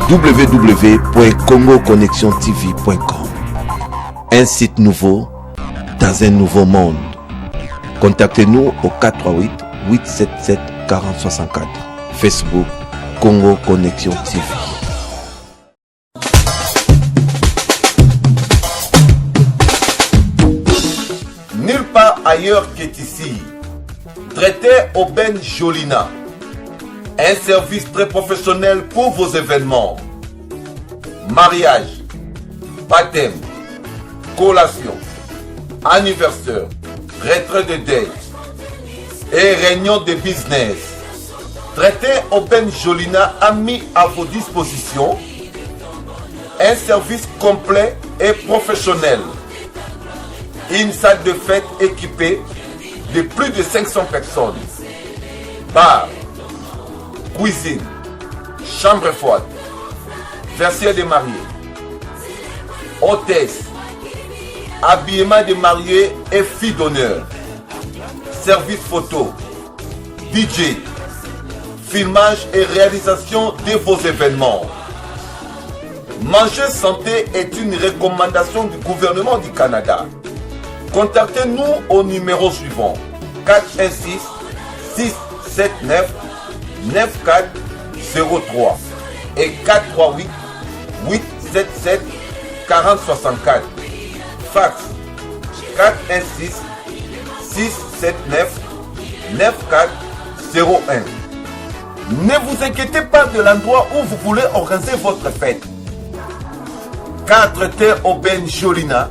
www.congoconnexiontv.com. Un site nouveau dans un nouveau monde. Contactez-nous au 438 877 4064. Facebook Congo Connexion TV. Nulle part ailleurs qu'ici. Traité Aubaine Jolina. Un service très professionnel pour vos événements. Mariage, baptême, collation, anniversaire, retrait de dette et réunion de business. Traité Aubaine Jolina a mis à vos dispositions un service complet et professionnel. Une salle de fête équipée de plus de 500 personnes. Bar, cuisine, chambre froide, vestiaire de mariés, hôtesse, habillement de mariés et filles d'honneur, service photo, DJ, filmage et réalisation de vos événements. Manger santé est une recommandation du gouvernement du Canada. Contactez-nous au numéro suivant 416 679 9403 et 438 877 4064. Fax 416 679 9401. Ne vous inquiétez pas de l'endroit où vous voulez organiser votre fête. 4 Terres Aubaine Jolina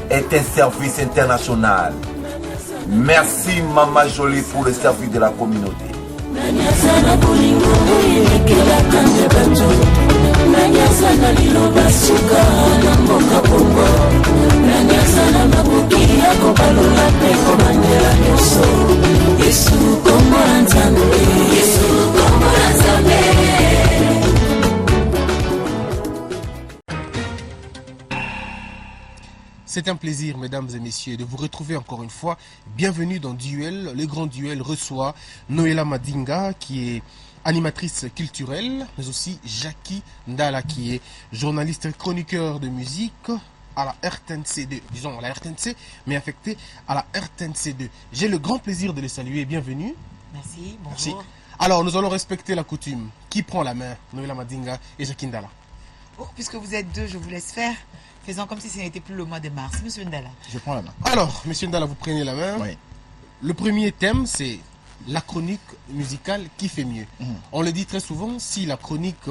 est un service international. Merci Maman Jolie pour le service de la communauté. C'est un plaisir, mesdames et messieurs, de vous retrouver encore une fois. Bienvenue dans Duel. Le Grand Duel reçoit Noéla Madinga, qui est animatrice culturelle, mais aussi Jackie Ndala, qui est journaliste et chroniqueur de musique à la RTNC2, disons à la RTNC, mais affecté à la RTNC2. J'ai le grand plaisir de les saluer. Bienvenue. Merci, bonjour. Merci. Alors, nous allons respecter la coutume. Qui prend la main? Noéla Madinga et Jackie Ndala. Oh, puisque vous êtes deux, je vous laisse faire. Faisons comme si ce n'était plus le mois de mars. Monsieur Ndala. Je prends la main. Alors, monsieur Ndala, vous prenez la main. Oui. Le premier thème, c'est la chronique musicale qui fait mieux. On le dit très souvent, si la chronique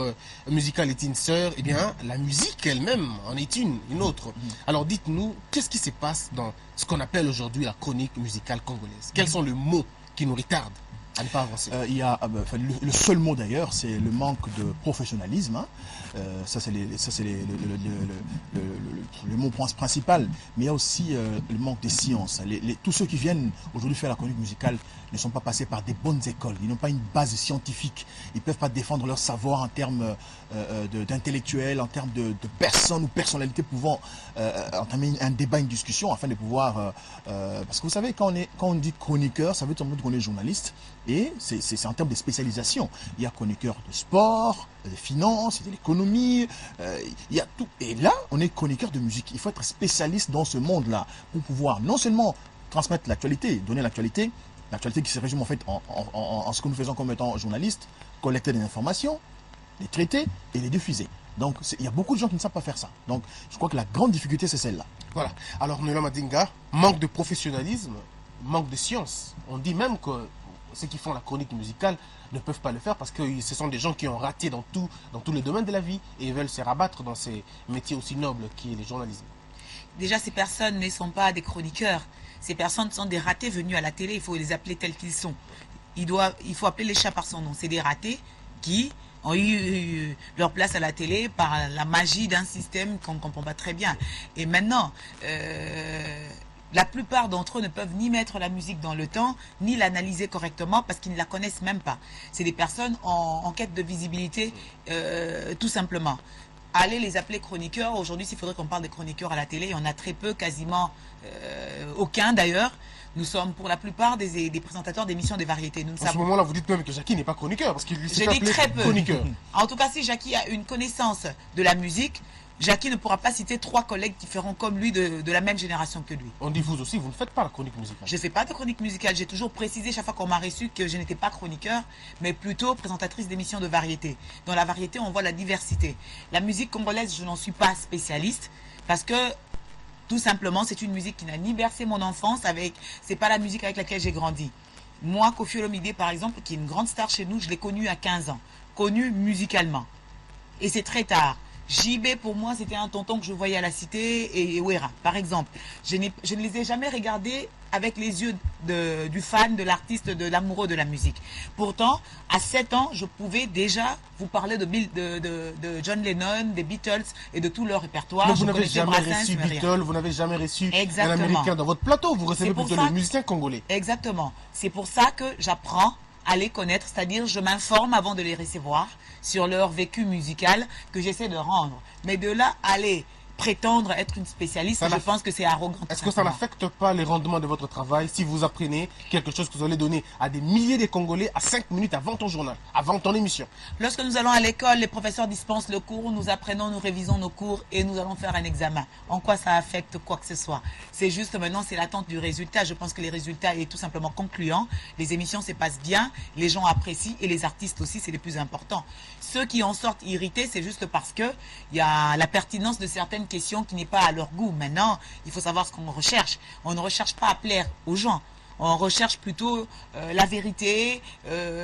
musicale est une sœur, eh bien, la musique elle-même en est une autre. Alors, dites-nous, qu'est-ce qui se passe dans ce qu'on appelle aujourd'hui la chronique musicale congolaise? Quels sont les mots qui nous retardent à ne pas avancer? Il y a, le seul mot d'ailleurs, c'est le manque de professionnalisme. Hein. Ça, c'est le mot principal. Mais il y a aussi le manque de science. Tous ceux qui viennent aujourd'hui faire la chronique musicale ne sont pas passés par des bonnes écoles. Ils n'ont pas une base scientifique. Ils ne peuvent pas défendre leur savoir en termes d'intellectuels, en termes de personnes ou personnalités pouvant entamer un débat, une discussion afin de pouvoir... parce que vous savez, quand on dit chroniqueur, ça veut dire qu'on est journaliste. Et c'est en termes de spécialisation. Il y a chroniqueur de sport, de finance, de l'économie, il y a tout. Et là, on est chroniqueur de musique. Il faut être spécialiste dans ce monde-là pour pouvoir non seulement transmettre l'actualité, donner l'actualité qui se résume en fait en ce que nous faisons comme étant journalistes, collecter des informations, les traiter et les diffuser. Donc, il y a beaucoup de gens qui ne savent pas faire ça. Donc, je crois que la grande difficulté, c'est celle-là. Voilà. Alors, Noéla Madinga, manque de professionnalisme, manque de science. On dit même que ceux qui font la chronique musicale ne peuvent pas le faire parce que ce sont des gens qui ont raté dans tous les domaines de la vie et ils veulent se rabattre dans ces métiers aussi nobles qui est le journalisme. Déjà, ces personnes ne sont pas des chroniqueurs. Ces personnes sont des ratés venus à la télé. Il faut les appeler tels qu'ils sont. Il faut appeler les chats par son nom. C'est des ratés qui ont eu leur place à la télé par la magie d'un système qu'on ne comprend pas très bien. Et maintenant... la plupart d'entre eux ne peuvent ni mettre la musique dans le temps, ni l'analyser correctement parce qu'ils ne la connaissent même pas. C'est des personnes en quête de visibilité, tout simplement. Allez les appeler chroniqueurs. Aujourd'hui, s'il faudrait qu'on parle des chroniqueurs à la télé, il y en a très peu, quasiment aucun d'ailleurs. Nous sommes pour la plupart des présentateurs d'émissions de variétés. Nous ne En ce savons moment-là, vous dites même que Jackie n'est pas chroniqueur, parce qu'il s'est Je dis appelé très peu. chroniqueur. En tout cas, si Jackie a une connaissance de la musique, Jackie ne pourra pas citer 3 collègues qui feront comme lui de la même génération que lui. On dit vous aussi, vous ne faites pas la chronique musicale. Je ne fais pas de chronique musicale. J'ai toujours précisé chaque fois qu'on m'a reçu que je n'étais pas chroniqueur, mais plutôt présentatrice d'émissions de variété. Dans la variété, on voit la diversité. La musique congolaise, je n'en suis pas spécialiste parce que tout simplement, c'est une musique qui n'a ni bercé mon enfance. C'est pas la musique avec laquelle j'ai grandi. Moi, Koffi Olomide, par exemple, qui est une grande star chez nous, je l'ai connu à 15 ans. Connu musicalement. Et c'est très tard. JB, pour moi, c'était un tonton que je voyais à la cité, et Wera, par exemple. Je ne les ai jamais regardés avec les yeux du fan, de l'artiste, de l'amoureux de la musique. Pourtant, à 7 ans, je pouvais déjà vous parler de John Lennon, des Beatles et de tout leur répertoire. Donc vous Je n'avez connaissais jamais Brassens, reçu mais rien. Beatles, vous n'avez jamais reçu un Exactement. Américain dans votre plateau, vous recevez C'est pour plutôt ça les musiciens congolais. Exactement. C'est pour ça que j'apprends à les connaître, c'est-à-dire je m'informe avant de les recevoir sur leur vécu musical que j'essaie de rendre. Mais de là, aller prétendre être une spécialiste, je pense que c'est arrogant. Est-ce que ça n'affecte pas les rendements de votre travail si vous apprenez quelque chose que vous allez donner à des milliers de Congolais à 5 minutes avant ton journal, avant ton émission? Lorsque nous allons à l'école, les professeurs dispensent le cours, nous apprenons, nous révisons nos cours et nous allons faire un examen. En quoi ça affecte quoi que ce soit? C'est juste maintenant, c'est l'attente du résultat. Je pense que les résultats est tout simplement concluant. Les émissions se passent bien, les gens apprécient et les artistes aussi, c'est les plus importants. Ceux qui en sortent irrités, c'est juste parce que il y a la pertinence de certaines questions qui n'est pas à leur goût. Maintenant, il faut savoir ce qu'on recherche. On ne recherche pas à plaire aux gens. On recherche plutôt la vérité,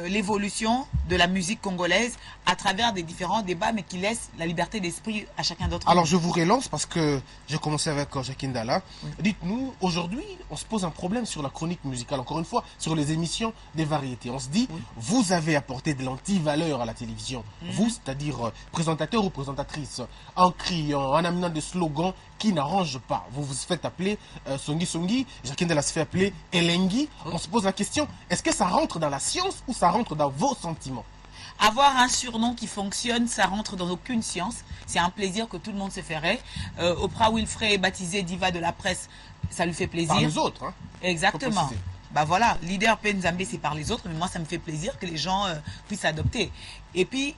l'évolution de la musique congolaise à travers des différents débats, mais qui laissent la liberté d'esprit à chacun d'entre nous. Alors je vous relance parce que j'ai commencé avec Jackie Ndala. Dites-nous, aujourd'hui, on se pose un problème sur la chronique musicale, encore une fois, sur les émissions des variétés. On se dit, vous avez apporté de l'anti-valeur à la télévision. Vous, c'est-à-dire présentateur ou présentatrice, en criant, en amenant des slogans qui n'arrangent pas. Vous vous faites appeler Songi Songi, Jackie Ndala se fait appeler Elengi. On se pose la question, est-ce que ça rentre dans la science ou ça rentre dans vos sentiments? Avoir un surnom qui fonctionne, ça rentre dans aucune science. C'est un plaisir que tout le monde se ferait. Oprah Winfrey est baptisée diva de la presse, ça lui fait plaisir. Par les autres, hein. Exactement. Bah voilà, leader Penzambe, c'est par les autres, mais moi ça me fait plaisir que les gens puissent adopter. Et puis,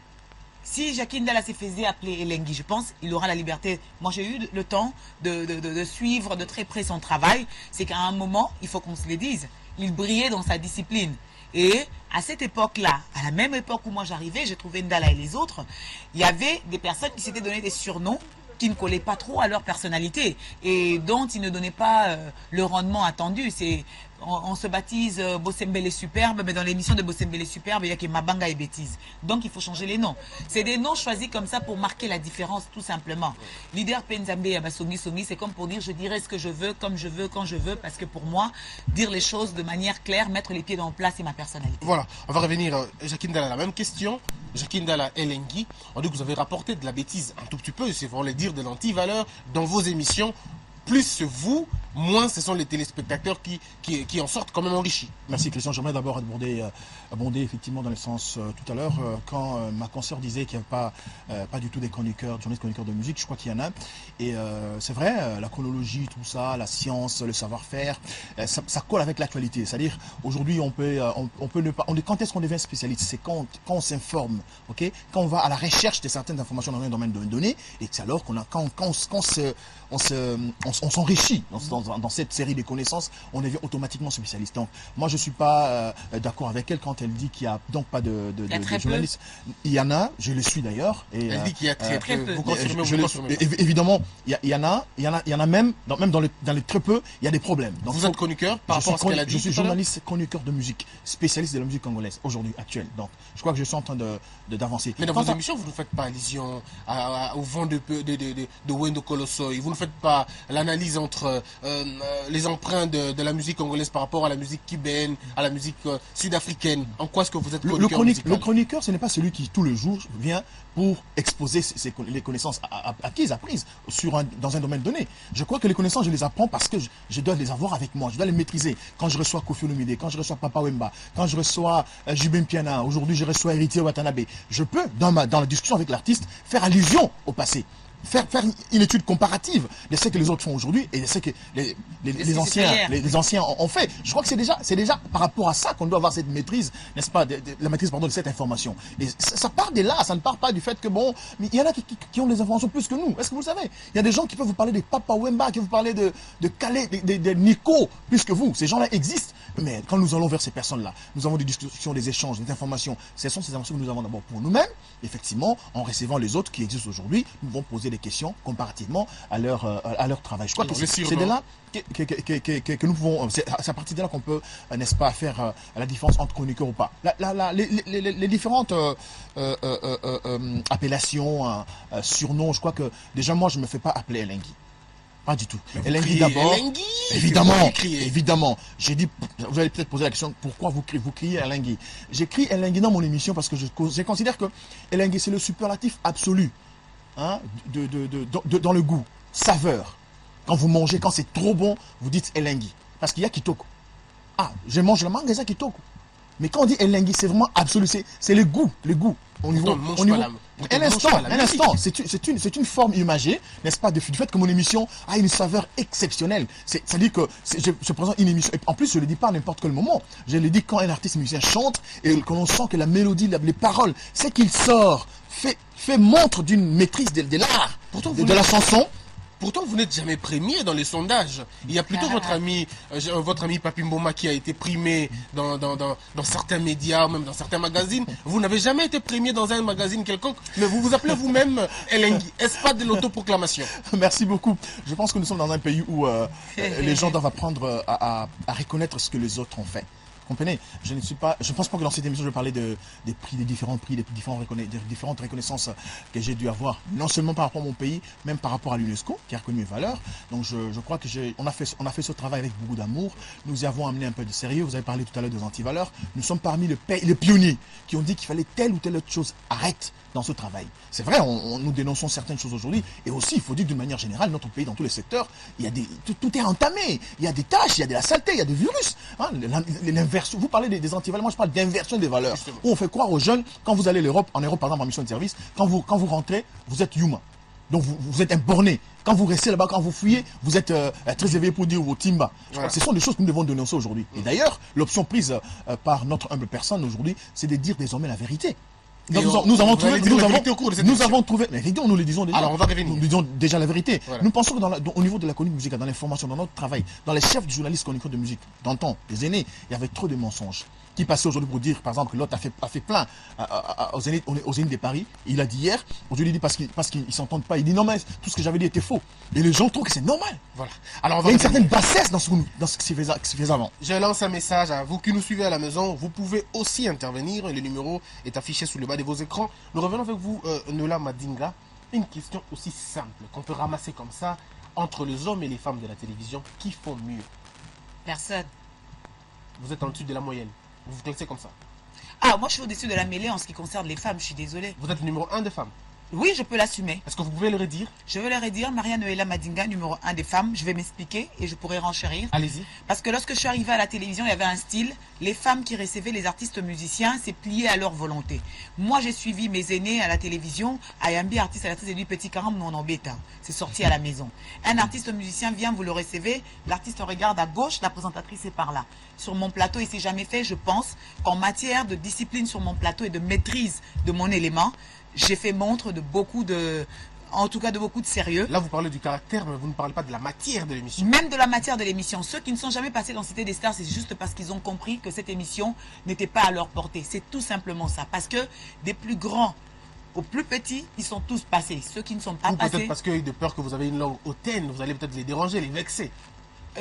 si Jackie Ndala se faisait appeler Elengi, je pense il aura la liberté. Moi, j'ai eu le temps de suivre de très près son travail. C'est qu'à un moment, il faut qu'on se le dise, il brillait dans sa discipline. Et à cette époque-là, à la même époque où moi j'arrivais, j'ai trouvé Ndala et les autres, il y avait des personnes qui s'étaient donné des surnoms qui ne collaient pas trop à leur personnalité et dont ils ne donnaient pas le rendement attendu. On se baptise Bossembele Superbe, mais dans l'émission de Bossembele Superbe, il y a que Mabanga et Bêtise. Donc il faut changer les noms. C'est des noms choisis comme ça pour marquer la différence, tout simplement. Leader Penzambe Abasongi Songi, c'est comme pour dire je dirai ce que je veux, comme je veux, quand je veux, parce que pour moi, dire les choses de manière claire, mettre les pieds dans le plat, c'est ma personnalité. Voilà, on va revenir Jackie Ndala, la même question. Jackie Ndala Elengi, on dit que vous avez rapporté de la bêtise un tout petit peu, c'est pour le dire de l'anti-valeur dans vos émissions. Plus vous, moins ce sont les téléspectateurs qui en sortent quand même enrichis. Merci Christian, j'aimerais d'abord abonder effectivement dans le sens tout à l'heure quand ma consoeur disait qu'il n'y avait pas du tout des chroniqueurs, journalistes chroniqueurs de musique, je crois qu'il y en a. Et c'est vrai, la chronologie, tout ça, la science, le savoir-faire, ça colle avec l'actualité. C'est-à-dire aujourd'hui on peut ne pas. Quand est-ce qu'on devient spécialiste? C'est quand on s'informe, ok? Quand on va à la recherche de certaines informations dans un domaine donné, et c'est alors on s'enrichit dans cette série de connaissances, on devient automatiquement spécialiste. Donc, moi, je ne suis pas d'accord avec elle quand elle dit qu'il n'y a donc pas de journalistes. Il y en a, je le suis d'ailleurs. Elle dit qu'il y a très peu. Vous confirmez, vous confirmez. Évidemment, il y en a même dans les très peu, il y a des problèmes. Donc, vous êtes chroniqueur par rapport à ce qu'elle a dit? Je suis journaliste, chroniqueur de musique, spécialiste de la musique congolaise, aujourd'hui, actuelle. Donc, je crois que je suis en train d'avancer. Mais dans vos émissions, vous ne faites pas allusion au vent de Wendo Kolosoi. Vous ne faites pas l'analyse entre les emprunts de la musique congolaise par rapport à la musique cubaine, à la musique sud-africaine. En quoi est-ce que vous êtes chroniqueur musical? Le chroniqueur, ce n'est pas celui qui, tous les jours, vient pour exposer les connaissances acquises, apprises dans un domaine donné. Je crois que les connaissances, je les apprends parce que je dois les avoir avec moi, je dois les maîtriser. Quand je reçois Koffi Olomide, quand je reçois Papa Wemba, quand je reçois Jubin Piana, aujourd'hui je reçois Héritier Watanabe, je peux, dans la discussion avec l'artiste, faire allusion au passé. faire une étude comparative de ce que les autres font aujourd'hui et de ce que les anciens ont fait. Je crois que c'est déjà par rapport à ça qu'on doit avoir cette maîtrise, n'est-ce pas, la maîtrise de cette information. Et ça part de là, ça ne part pas du fait que bon, mais il y en a qui ont des informations plus que nous. Est-ce que vous le savez? Il y a des gens qui peuvent vous parler de Papa Wemba, qui peuvent vous parler de Calais, de Nico, plus que vous. Ces gens-là existent. Mais quand nous allons vers ces personnes-là, nous avons des discussions, des échanges, des informations. Ce sont ces informations que nous avons d'abord pour nous-mêmes. Effectivement, en recevant les autres qui existent aujourd'hui, nous vont poser des questions comparativement à leur travail. Je crois que c'est de là que nous pouvons, c'est à partir de là qu'on peut, n'est-ce pas, faire la différence entre chroniqueur ou pas. Les différentes appellations, surnoms, je crois que déjà moi je ne me fais pas appeler Elengui. Pas du tout. Elengui d'abord. Évidemment. J'ai dit, vous allez peut-être poser la question, pourquoi vous criez Elengui? J'écris Elengui dans mon émission parce que je considère que Elengui c'est le superlatif absolu, hein, dans le goût, saveur. Quand vous mangez, quand c'est trop bon, vous dites Elengui. Parce qu'il y a Kitoko. Ah, je mange le manga, ça Kitoko. Mais quand on dit Elengui, c'est vraiment absolu, c'est le goût. Un instant, c'est une forme imagée, n'est-ce pas, du fait que mon émission a une saveur exceptionnelle. C'est-à-dire que je présente une émission, et en plus je ne le dis pas à n'importe quel moment, je le dis quand un artiste musicien chante, et qu'on sent que la mélodie, les paroles, c'est qu'il sort, fait montre d'une maîtrise de l'art, de la chanson. Pourtant, vous n'êtes jamais primé dans les sondages. Il y a plutôt votre ami Papi Mboma qui a été primé dans certains médias, même dans certains magazines. Vous n'avez jamais été primé dans un magazine quelconque, mais vous vous appelez vous-même Elengui. Est-ce pas de l'autoproclamation? Merci beaucoup. Je pense que nous sommes dans un pays où les gens doivent apprendre à reconnaître ce que les autres ont fait. Comprenez, je pense pas que dans cette émission je vais parler des prix, des différentes reconnaissances que j'ai dû avoir, non seulement par rapport à mon pays, même par rapport à l'UNESCO qui a reconnu mes valeurs. Donc je crois que on a fait ce travail avec beaucoup d'amour. Nous y avons amené un peu de sérieux. Vous avez parlé tout à l'heure des antivaleurs. Nous sommes parmi les pionniers qui ont dit qu'il fallait telle ou telle autre chose. Arrête dans ce travail. C'est vrai, nous dénonçons certaines choses aujourd'hui. Et aussi, il faut dire d'une manière générale, notre pays, dans tous les secteurs, il y a tout est entamé. Il y a des tâches, il y a de la saleté, il y a des virus. Hein, vous parlez des antivaleurs, moi je parle d'inversion des valeurs. Où on fait croire aux jeunes, quand vous allez en Europe par exemple en mission de service, quand vous rentrez, vous êtes humain. Donc vous êtes un borné. Quand vous restez là-bas, quand vous fuyez, vous êtes très éveillé pour dire vos timba. Ouais. Ce sont des choses que nous devons dénoncer aujourd'hui. Et d'ailleurs, l'option prise par notre humble personne aujourd'hui, c'est de dire désormais la vérité. Nous avons trouvé, mais évidemment, nous le disons déjà. Alors, on va revenir. Nous disons déjà la vérité. Voilà. Nous pensons que au niveau de la chronique musicale, dans l'information, dans notre travail, dans les chefs du journaliste chroniqueur de musique, dans le temps, les aînés, il y avait trop de mensonges. Qui passait aujourd'hui pour dire, par exemple, que l'autre a fait plein aux Zénith de Paris. Il a dit hier, aujourd'hui il dit parce qu'ils s'entendent pas. Il dit non mais tout ce que j'avais dit était faux. Et les gens trouvent que c'est normal. Voilà. Alors il y a une certaine bassesse dans ce qui se faisait avant. Je lance un message à vous qui nous suivez à la maison. Vous pouvez aussi intervenir. Le numéro est affiché sous le bas de vos écrans. Nous revenons avec vous, Noela Madinga. Une question aussi simple qu'on peut ramasser comme ça entre les hommes et les femmes de la télévision. Qui font mieux? Personne. Vous êtes en dessus de la moyenne. Vous vous classez comme ça? Ah, moi je suis au-dessus de la mêlée en ce qui concerne les femmes, je suis désolée. Vous êtes numéro 1 des femmes? Oui, je peux l'assumer. Est-ce que vous pouvez le redire? Je vais le redire, Maria Noela Madinga, numéro 1 des femmes. Je vais m'expliquer et je pourrai renchérir. Allez-y. Parce que lorsque je suis arrivée à la télévision, il y avait un style. Les femmes qui recevaient les artistes musiciens, c'est plié à leur volonté. Moi, j'ai suivi mes aînés à la télévision. Ayambi, artiste à la télé, Petit Caram, non en bêta. C'est sorti à la maison. Un artiste musicien vient, vous le recevez. L'artiste regarde à gauche, la présentatrice est par là. Sur mon plateau, il s'est jamais fait, je pense, qu'en matière de discipline sur mon plateau et de maîtrise de mon élément, j'ai fait montre de beaucoup de sérieux. Là, vous parlez du caractère, mais vous ne parlez pas de la matière de l'émission. Même de la matière de l'émission. Ceux qui ne sont jamais passés dans Cité des Stars, c'est juste parce qu'ils ont compris que cette émission n'était pas à leur portée. C'est tout simplement ça. Parce que des plus grands aux plus petits, ils sont tous passés. Ceux qui ne sont pas passés... Peut-être parce qu'il y a de peur que vous avez une langue hautaine, vous allez peut-être les déranger, les vexer.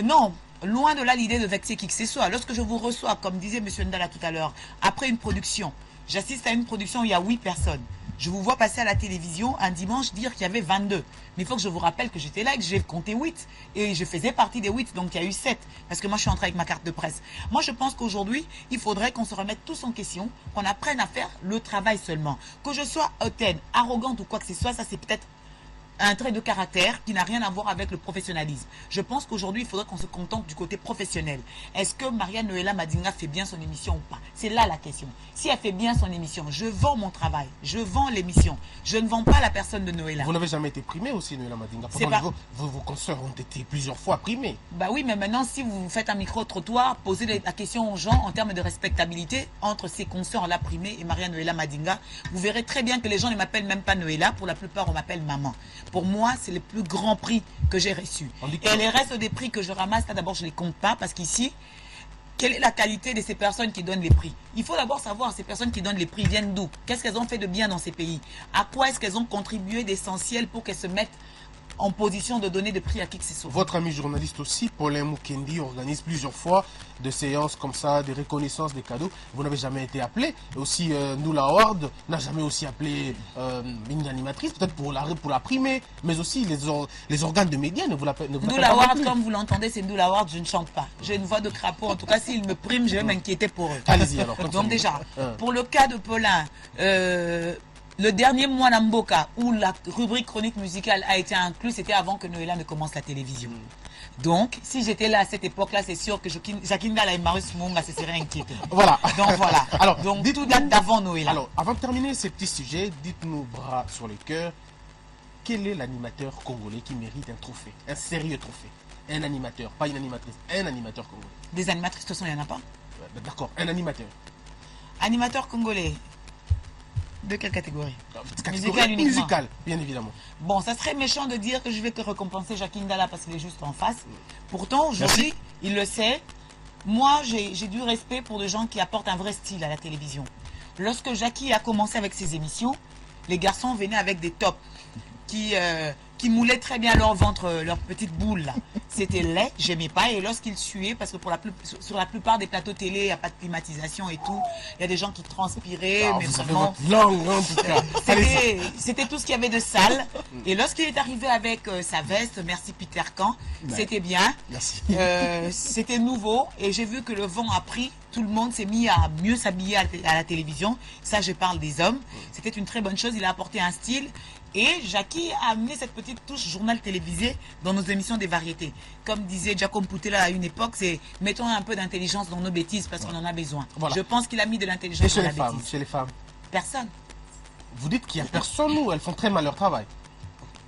Non, loin de là l'idée de vexer qui que ce soit. Lorsque je vous reçois, comme disait M. Ndala tout à l'heure, après une production, j'assiste à une production où il y a 8 personnes. Je vous vois passer à la télévision un dimanche dire qu'il y avait 22. Mais il faut que je vous rappelle que j'étais là et que j'ai compté 8. Et je faisais partie des 8, donc il y a eu 7. Parce que moi, je suis entrée avec ma carte de presse. Moi, je pense qu'aujourd'hui, il faudrait qu'on se remette tous en question, qu'on apprenne à faire le travail seulement. Que je sois hautaine, arrogante ou quoi que ce soit, ça c'est peut-être un trait de caractère qui n'a rien à voir avec le professionnalisme. Je pense qu'aujourd'hui, il faudrait qu'on se contente du côté professionnel. Est-ce que Maria-Noëlla Madinga fait bien son émission ou pas? C'est là la question. Si elle fait bien son émission, je vends mon travail, je vends l'émission. Je ne vends pas la personne de Noëlla. Vous n'avez jamais été primé aussi, Noëlla Madinga. C'est Pourtant, vos consoeurs ont été plusieurs fois primés. Bah oui, mais maintenant, si vous faites un micro-trottoir, posez la question aux gens en termes de respectabilité entre ces consoeurs-là primés et Maria-Noëlla Madinga, vous verrez très bien que les gens ne m'appellent même pas Noëlla. Pour la plupart, on m'appelle maman. Pour moi, c'est le plus grand prix que j'ai reçu. Et les restes des prix que je ramasse, là, d'abord, je ne les compte pas parce qu'ici, quelle est la qualité de ces personnes qui donnent les prix? Il faut d'abord savoir ces personnes qui donnent les prix viennent d'où? Qu'est-ce qu'elles ont fait de bien dans ces pays? À quoi est-ce qu'elles ont contribué d'essentiel pour qu'elles se mettent en position de donner des prix à qui que ce soit? Votre ami journaliste aussi, Paulin Mukendi, organise plusieurs fois des séances comme ça, des reconnaissances, des cadeaux. Vous n'avez jamais été appelé. Et aussi, Noula Howard n'a jamais aussi appelé une animatrice, peut-être pour la primer, mais aussi les organes de médias ne vous l'appellent pas. Noula Howard, comme vous l'entendez, c'est Noula Howard, je ne chante pas. J'ai une voix de crapaud. En tout cas, s'ils me priment, je vais m'inquiéter pour eux. Allez-y alors. Donc déjà, pour le cas de Paulin, le dernier mois d'Amboka où la rubrique chronique musicale a été incluse, c'était avant que Noëlla ne commence la télévision. Donc, si j'étais là à cette époque-là, c'est sûr que Jacqueline Dalla et Marius Munga se seraient inquiétés. Voilà. Donc voilà. Alors, donc tout date d'avant Noëlla. Alors, avant de terminer ces petits sujets, dites-nous, bras sur le cœur, quel est l'animateur congolais qui mérite un trophée, un sérieux trophée? Un animateur, pas une animatrice, un animateur congolais. Des animatrices, de toute façon, il n'y en a pas. D'accord, un animateur. Animateur congolais. De quelle catégorie? Musical uniquement. Musical, bien évidemment. Bon, ça serait méchant de dire que je vais te récompenser Jacqueline Dalla parce qu'il est juste en face. Pourtant, aujourd'hui, il le sait. Moi, j'ai du respect pour des gens qui apportent un vrai style à la télévision. Lorsque Jackie a commencé avec ses émissions, les garçons venaient avec des tops qui moulaient très bien leur ventre, leur petite boule là. C'était laid, j'aimais pas. Et lorsqu'ils suaient, parce que sur la plupart des plateaux télé, il n'y a pas de climatisation et tout, il y a des gens qui transpiraient, mais vous vraiment... avez votre langue, en tout cas. C'était tout ce qu'il y avait de sale. Et lorsqu'il est arrivé avec sa veste, merci Peter Can, c'était bien. Merci. C'était nouveau et j'ai vu que le vent a pris. Tout le monde s'est mis à mieux s'habiller à la télévision. Ça, je parle des hommes. C'était une très bonne chose. Il a apporté un style. Et Jackie a amené cette petite touche journal télévisé dans nos émissions des variétés. Comme disait Giacomo Putella à une époque, c'est mettons un peu d'intelligence dans nos bêtises parce qu'on en a besoin. Voilà. Je pense qu'il a mis de l'intelligence dans la bêtise. Chez les femmes? Personne. Vous dites qu'il n'y a personne ou elles font très mal leur travail?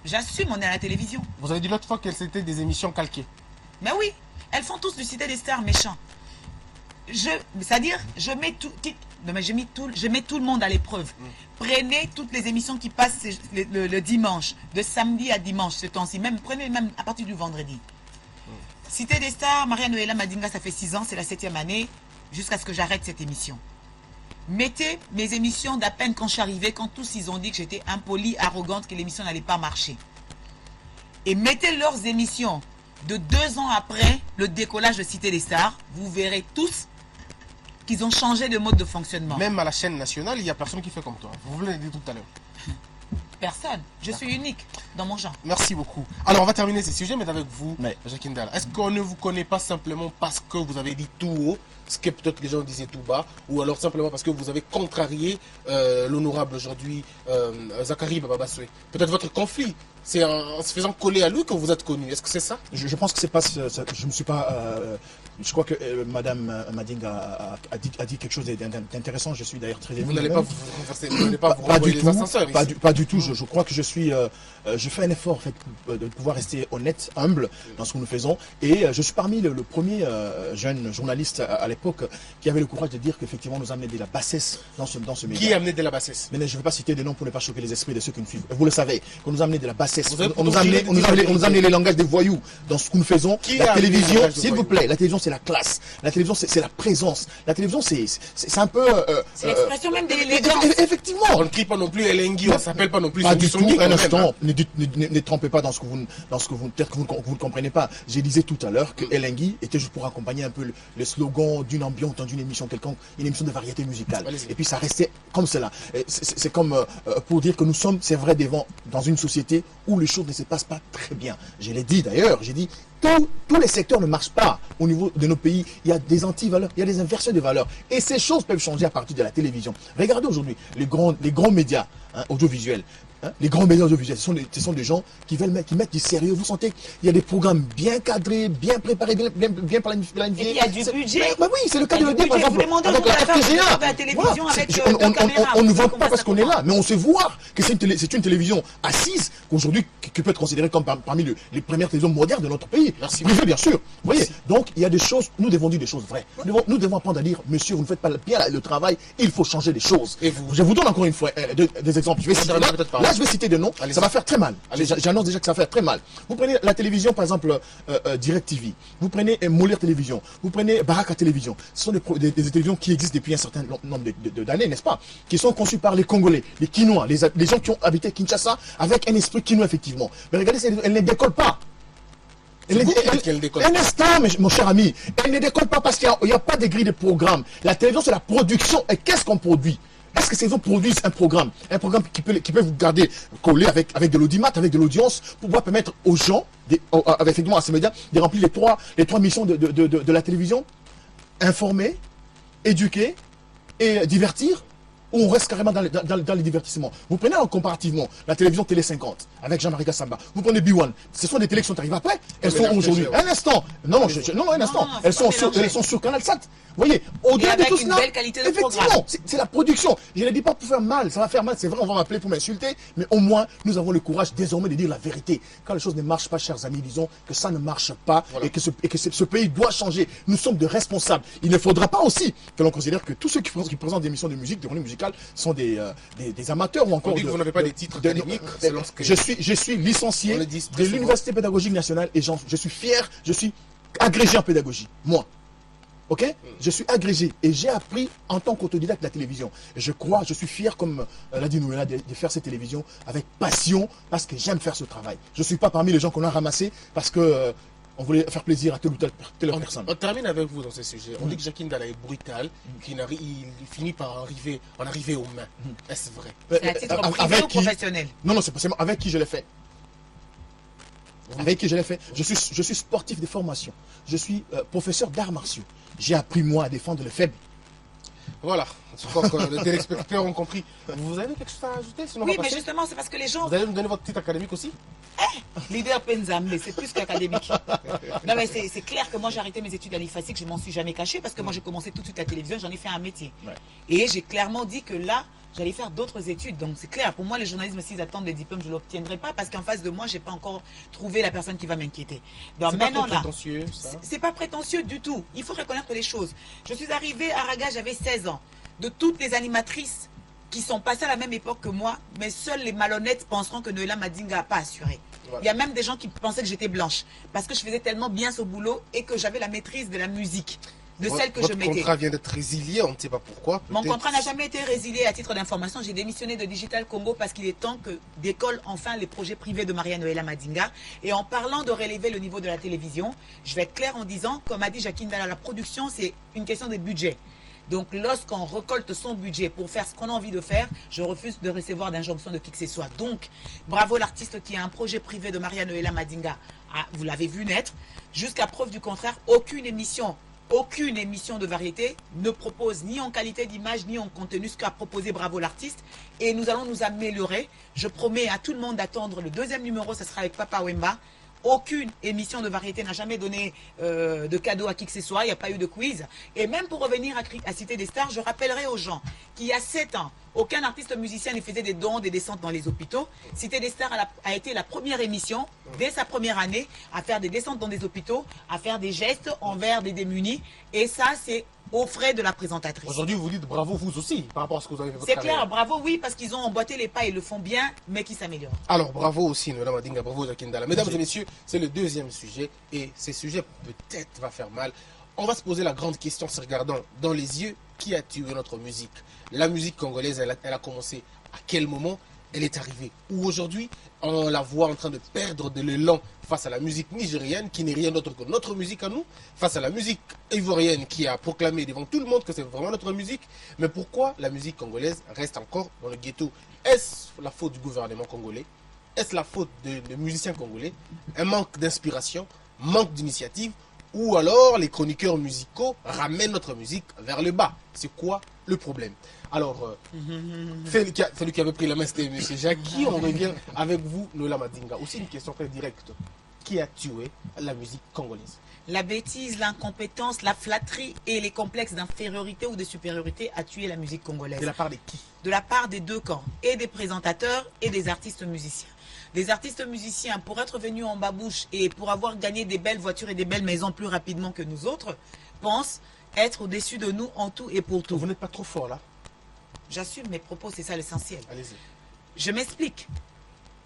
J'assume, on est à la télévision. Vous avez dit l'autre fois qu'elles étaient des émissions calquées. Mais oui, elles font tous du Cité des Stars méchant. C'est-à-dire, je mets tout le monde à l'épreuve. Prenez toutes les émissions qui passent le dimanche, de samedi à dimanche, ce temps-ci. Prenez même à partir du vendredi. Cité des Stars, Maria-Noëlla Madinga, ça fait 6 ans, c'est la 7e année, jusqu'à ce que j'arrête cette émission. Mettez mes émissions d'à peine quand je suis arrivée, quand tous ils ont dit que j'étais impolie, arrogante, que l'émission n'allait pas marcher. Et mettez leurs émissions de 2 ans après le décollage de Cité des Stars, vous verrez tous qu'ils ont changé de mode de fonctionnement. Même à la chaîne nationale, il n'y a personne qui fait comme toi. Vous l'avez dit tout à l'heure. Personne. Je suis unique dans mon genre. Merci beaucoup. Alors, on va terminer ce sujet, mais avec vous, Jacqueline Dalla. Est-ce qu'on ne vous connaît pas simplement parce que vous avez dit tout haut, ce que peut-être les gens disaient tout bas, ou alors simplement parce que vous avez contrarié l'honorable aujourd'hui Zachary Bababasoué? Peut-être votre conflit, c'est en se faisant coller à lui que vous êtes connu. Est-ce que c'est ça? Je pense que c'est pas... Je me suis pas... je crois que Madame Madinga a dit quelque chose d'intéressant. Je suis d'ailleurs très ému. Vous n'allez pas vous renverser, vous n'allez pas vous renvoyer les ascenseurs ici. Pas du tout. Je crois que je suis... je fais un effort en fait, de pouvoir rester honnête, humble dans ce que nous faisons. Et je suis parmi le premier jeune journaliste à l'époque qui avait le courage de dire qu'effectivement nous amenait de la bassesse dans ce média. Qui amenait de la bassesse? Mais je ne vais pas citer des noms pour ne pas choquer les esprits de ceux qui nous suivent. Vous le savez, qu'on nous amenait de la bassesse. On nous amenait les langages des voyous dans ce que nous faisons. La télévision, s'il vous plaît, la télévision c'est la classe. La télévision c'est la présence. La télévision c'est un peu... c'est l'expression même de l'élégance. Effectivement. On ne crie pas non plus Elengui, on ne s'appelle pas non plus... Pas du tout, un instant. Ne trompez pas dans ce que vous peut-être que vous ne comprenez pas. Je disais tout à l'heure que Elengui était juste pour accompagner un peu le slogan d'une ambiance dans une émission quelconque, une émission de variété musicale. Et puis ça restait comme cela. C'est comme pour dire que nous sommes, c'est vrai, dans une société où les choses ne se passent pas très bien. Je l'ai dit d'ailleurs, j'ai dit tous les secteurs ne marchent pas au niveau de nos pays. Il y a des anti-valeurs, il y a des inversions de valeurs. Et ces choses peuvent changer à partir de la télévision. Regardez aujourd'hui les grands médias audiovisuels. Hein, les grands médias audiovisuels, ce sont des gens qui mettent du sérieux. Vous sentez qu'il y a des programmes bien cadrés, bien préparés, bien planifiés. Et il y a du budget. Bah oui, c'est le cas de le dire, par exemple, vous avec la RTGA. la télévision avec On ne voit pas parce qu'on est là, mais on sait voir que c'est une télévision assise, qu'aujourd'hui, qui peut être considérée comme parmi les premières télévisions modernes de notre pays. Merci. Privées, bien sûr. Vous voyez, donc il y a des choses, nous devons dire des choses vraies. Nous devons apprendre à dire, monsieur, vous ne faites pas bien le travail, il faut changer des choses. Et vous? Je vous donne encore une fois des exemples. Je vais citer là, je vais citer des noms. Allez-y. Ça va faire très mal. J'annonce déjà que ça va faire très mal. Vous prenez la télévision, par exemple, Direct TV. Vous prenez Molière Télévision. Vous prenez Baraka Télévision. Ce sont des télévisions qui existent depuis un certain nombre d'années, n'est-ce pas? Qui sont conçues par les Congolais, les Kinois, les gens qui ont habité Kinshasa avec un esprit kinois, effectivement. Mais regardez, elles ne décollent pas. Un instant, mon cher ami. Elle ne décolle pas parce qu'il n'y a pas de grille de programme. La télévision, c'est la production. Et qu'est-ce qu'on produit? Est-ce que ces gens produisent un programme qui peut vous garder collé avec de l'audimat, avec de l'audience, pour pouvoir permettre aux gens, effectivement à ces médias, de remplir les trois missions de la télévision? Informer, éduquer et divertir? Ou on reste carrément dans les divertissements? Vous prenez comparativement la télévision Télé 50 avec Jean-Marie Kassamba. Vous prenez B1. Ce sont des télés qui sont arrivées après. Elles sont aujourd'hui. Un instant. Non, un instant. Elles sont sur Canal 7. Vous voyez, au-delà de tout cela, effectivement, c'est la production. Je ne dis pas pour faire mal, ça va faire mal, c'est vrai, on va m'appeler pour m'insulter, mais au moins, nous avons le courage désormais de dire la vérité. Quand les choses ne marchent pas, chers amis, disons que ça ne marche pas, voilà. et que ce pays doit changer. Nous sommes de responsables. Il ne faudra pas aussi que l'on considère que tous ceux qui présentent des émissions de musique, de revue musicale, sont des amateurs ou encore... On dit que vous n'avez pas des titres académiques. Je suis licencié de l'Université pédagogique nationale et je suis fier, je suis agrégé en pédagogie, moi. Ok? Je suis agrégé et j'ai appris en tant qu'autodidacte la télévision. Et je suis fier, comme l'a dit Noëlla, de faire cette télévision avec passion parce que j'aime faire ce travail. Je ne suis pas parmi les gens qu'on a ramassés parce que on voulait faire plaisir à telle ou telle personne. On termine avec vous dans ce sujet. On dit que Jackie Ndala est brutal, qu'il finit par en arriver aux mains. Est-ce vrai? C'est à titre privé ou professionnel? Non, c'est pas seulement avec qui je l'ai fait. Avec qui je l'ai fait. Je suis sportif de formation. Je suis professeur d'arts martiaux. J'ai appris, moi, à défendre les faibles. Voilà. Je crois que les téléspectateurs ont compris. Vous avez quelque chose à ajouter? Sinon oui, mais justement, c'est parce que les gens... Vous allez me donner votre titre académique aussi? Leader Penzambe, c'est plus qu'académique. Non, mais c'est clair que moi, j'ai arrêté mes études à l'IFASIC, je m'en suis jamais caché parce que moi, j'ai commencé tout de suite la télévision, j'en ai fait un métier. Ouais. Et j'ai clairement dit que là, j'allais faire d'autres études. Donc, c'est clair. Pour moi, les journalistes, s'ils attendent des diplômes, je ne l'obtiendrai pas parce qu'en face de moi, je n'ai pas encore trouvé la personne qui va m'inquiéter. Donc, maintenant, là, c'est pas prétentieux du tout. Il faut reconnaître les choses. Je suis arrivée à Raga, j'avais 16 ans. De toutes les animatrices qui sont passées à la même époque que moi, mais seuls les malhonnêtes penseront que Noëlla Madinga n'a pas assuré. Voilà. Il y a même des gens qui pensaient que j'étais blanche parce que je faisais tellement bien ce boulot et que j'avais la maîtrise de la musique. Celle que je mettais. Votre contrat vient d'être résilié, on ne sait pas pourquoi. Mon contrat n'a jamais été résilié. À titre d'information, j'ai démissionné de Digital Congo parce qu'il est temps que décollent enfin les projets privés de Maria-Noëlla Madinga. Et en parlant de relever le niveau de la télévision, je vais être clair en disant, comme a dit Jackie Ndala, la production, c'est une question de budget. Donc, lorsqu'on récolte son budget pour faire ce qu'on a envie de faire, je refuse de recevoir d'injonction de qui que ce soit. Donc, bravo l'artiste qui a un projet privé de Maria-Noëlla Madinga. Ah, vous l'avez vu naître. Jusqu'à preuve du contraire, aucune émission de variété ne propose ni en qualité d'image ni en contenu ce qu'a proposé Bravo l'artiste. Et nous allons nous améliorer. Je promets à tout le monde d'attendre le deuxième numéro, ce sera avec Papa Wemba. Aucune émission de variété n'a jamais donné de cadeau à qui que ce soit, il n'y a pas eu de quiz. Et même pour revenir à Cité des Stars, je rappellerai aux gens qu'il y a 7 ans, aucun artiste musicien ne faisait des dons, des descentes dans les hôpitaux. Cité des Stars a été la première émission, dès sa première année, à faire des descentes dans des hôpitaux, à faire des gestes envers des démunis. Et ça, c'est aux frais de la présentatrice. Aujourd'hui, vous dites bravo vous aussi, par rapport à ce que vous avez fait. C'est clair, bravo oui, parce qu'ils ont emboîté les pas et le font bien, mais qui s'améliorent. Alors, bravo aussi, Noëlla Madinga, bravo Jackie Ndala. Mesdames et messieurs, c'est le deuxième sujet, et ce sujet peut-être va faire mal. On va se poser la grande question, en se regardant dans les yeux, qui a tué notre musique? La musique congolaise, elle a commencé à quel moment? Elle est arrivée où aujourd'hui, on la voit en train de perdre de l'élan face à la musique nigérienne, qui n'est rien d'autre que notre musique à nous, face à la musique ivoirienne qui a proclamé devant tout le monde que c'est vraiment notre musique. Mais pourquoi la musique congolaise reste encore dans le ghetto? Est-ce la faute du gouvernement congolais? Est-ce la faute des musiciens congolais? Un manque d'inspiration, manque d'initiative? Ou alors les chroniqueurs musicaux ramènent notre musique vers le bas? C'est quoi le problème. Alors, celui qui avait pris la main, c'était M. Jackie. On revient avec vous, Noëlla Madinga. Aussi une question très directe. Qui a tué la musique congolaise? La bêtise, l'incompétence, la flatterie et les complexes d'infériorité ou de supériorité a tué la musique congolaise. De la part de qui? De la part des deux camps, et des présentateurs et des artistes musiciens. Des artistes musiciens, pour être venus en babouche et pour avoir gagné des belles voitures et des belles maisons plus rapidement que nous autres, pensent être au-dessus de nous en tout et pour tout. Vous n'êtes pas trop fort là? J'assume mes propos, c'est ça l'essentiel. Allez-y. Je m'explique.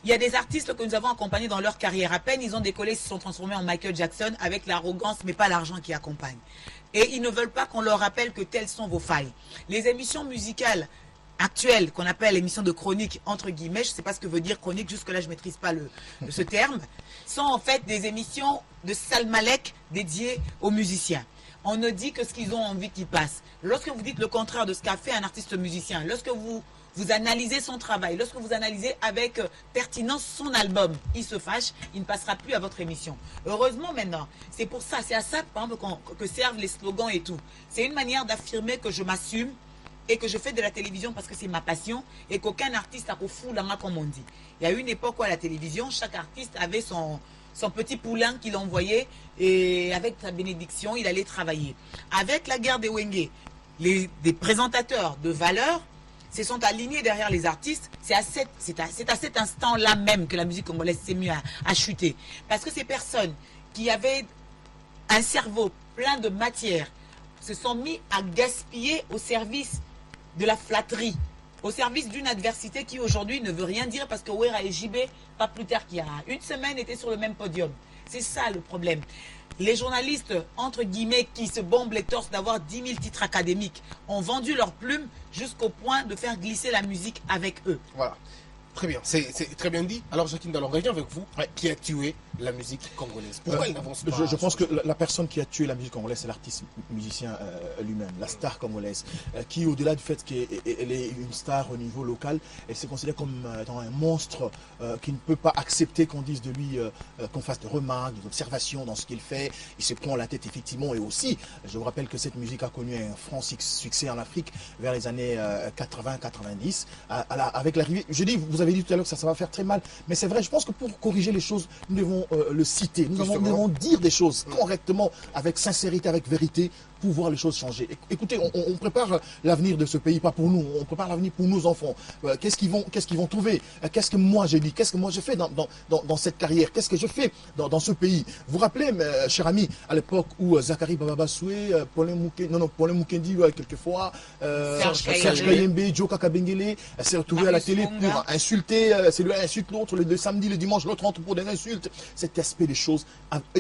Il y a des artistes que nous avons accompagnés dans leur carrière. À peine ils ont décollé, ils se sont transformés en Michael Jackson avec l'arrogance, mais pas l'argent qui accompagne. Et ils ne veulent pas qu'on leur rappelle que telles sont vos failles. Les émissions musicales actuelles, qu'on appelle émissions de chronique, entre guillemets, je ne sais pas ce que veut dire chronique, jusque-là je ne maîtrise pas ce terme, sont en fait des émissions de salmalek dédiées aux musiciens. On ne dit que ce qu'ils ont envie qu'il passe. Lorsque vous dites le contraire de ce qu'a fait un artiste musicien, lorsque vous analysez son travail, lorsque vous analysez avec pertinence son album, il se fâche, il ne passera plus à votre émission. Heureusement maintenant, c'est pour ça, c'est à ça par exemple, que servent les slogans et tout. C'est une manière d'affirmer que je m'assume et que je fais de la télévision parce que c'est ma passion et qu'aucun artiste a au fou là, comme on dit. Il y a eu une époque où à la télévision, chaque artiste avait son petit poulain qu'il envoyait et avec sa bénédiction, il allait travailler. Avec la guerre des Wenge, des présentateurs de valeur se sont alignés derrière les artistes. C'est à cet instant-là même que la musique congolaise s'est mise à chuter. Parce que ces personnes qui avaient un cerveau plein de matière se sont mis à gaspiller au service de la flatterie, au service d'une adversité qui aujourd'hui ne veut rien dire parce que Wera et JB, pas plus tard qu'il y a une semaine, étaient sur le même podium. C'est ça le problème. Les journalistes, entre guillemets, qui se bombent les torses d'avoir 10 000 titres académiques, ont vendu leurs plumes jusqu'au point de faire glisser la musique avec eux. Voilà. Très bien, c'est très bien dit. Alors Jacqueline Dallon, revient avec vous. Qui a tué la musique congolaise? Pourquoi il n'avance pas? Je pense que la personne qui a tué la musique congolaise, c'est l'artiste musicien lui-même, la star congolaise, qui au-delà du fait qu'elle est une star au niveau local, elle se considère comme étant un monstre qui ne peut pas accepter qu'on dise de lui, qu'on fasse des remarques, des observations dans ce qu'il fait. Il se prend la tête effectivement, et aussi, je vous rappelle que cette musique a connu un franc succès en Afrique vers les années 80-90, avec l'arrivée, je dis, vous avez dit tout à l'heure que ça va faire très mal, mais c'est vrai, je pense que pour corriger les choses, nous devons le citer, nous devons dire des choses correctement, avec sincérité, avec vérité, pour voir les choses changer. Écoutez, on prépare l'avenir de ce pays, pas pour nous, on prépare l'avenir pour nos enfants. Qu'est-ce qu'ils vont trouver? Qu'est-ce que moi j'ai dit? Qu'est-ce que moi j'ai fait dans cette carrière? Qu'est-ce que je fais dans ce pays? Vous vous rappelez, cher ami, à l'époque où Zachary Bababasoué, Paulin Mukendi, quelquefois, Serge Kayembe, Joe Kakabengele, s'est retrouvé à la télé pour insulter, c'est lui insulte l'autre, le samedi, le dimanche, l'autre rentre pour des insultes. Cet aspect des choses,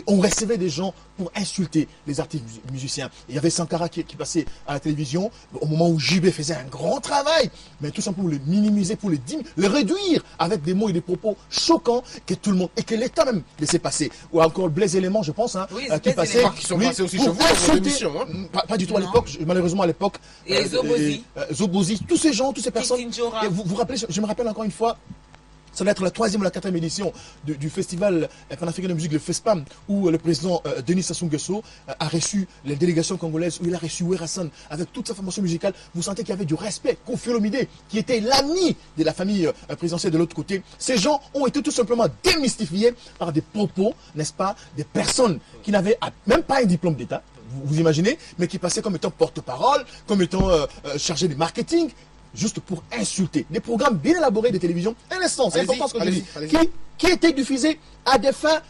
on recevait des gens pour insulter les artistes musiciens. Il y avait Sankara qui passait à la télévision au moment où JB faisait un grand travail, mais tout simplement pour les minimiser, pour les réduire avec des mots et des propos choquants que tout le monde, et que l'État même laissait passer. Ou encore Blaise Élément, je pense, hein, oui, qui passait. Qui sont passés aussi chez vous dans votre émission. Hein. Pas du tout à l'époque, malheureusement à l'époque. Et Zobozi, tous ces gens, toutes ces personnes. Vous vous rappelez, je me rappelle encore une fois. Ça va être la 3e ou la 4e édition du festival panafricain de musique, le FESPAM, où le président Denis Sassou Nguesso a reçu les délégations congolaises, où il a reçu Werasan avec toute sa formation musicale. Vous sentez qu'il y avait du respect. Kofi Olomide, qui était l'ami de la famille présidentielle de l'autre côté. Ces gens ont été tout simplement démystifiés par des propos, n'est-ce pas, des personnes qui n'avaient même pas un diplôme d'État, vous imaginez, mais qui passaient comme étant porte-parole, comme étant chargés de marketing, juste pour insulter. Des programmes bien élaborés de télévision. Un instant, c'est important ce que je dis. Qui étaient diffusés à des fins.